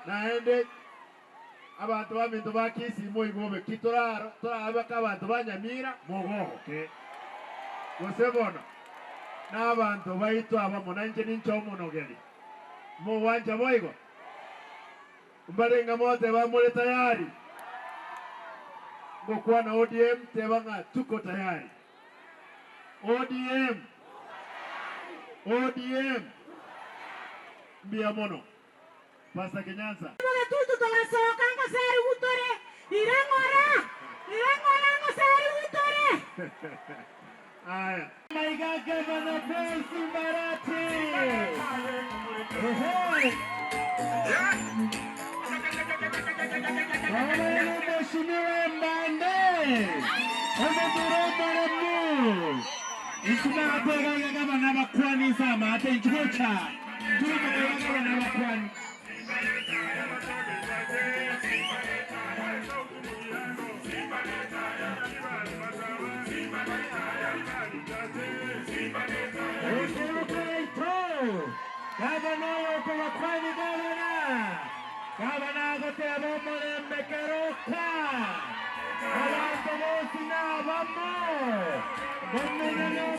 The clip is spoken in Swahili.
naende abantu baminto bakisimo igobe kitoraro torabaka abantu banyamira mogoke gosebona n'abantu baitu abamo nanje nincho monogeri mo wanja boigo mbarenga mote bamole tayari ngokuwa na ODM tebanga tuko tayari ODM mbia mono Pasta Kenyansa tutu togasoka ngo seri utore irangora ngo seri utore aya maigake bana Prince Mbarati Mheshimiwa Mbande Itunapega gavana wa Pwani sama hata nchocha tunapega gavana wa Pwani gavana wako wa Pwani gavana gote abomole mbekeroka abantu bose n'abamo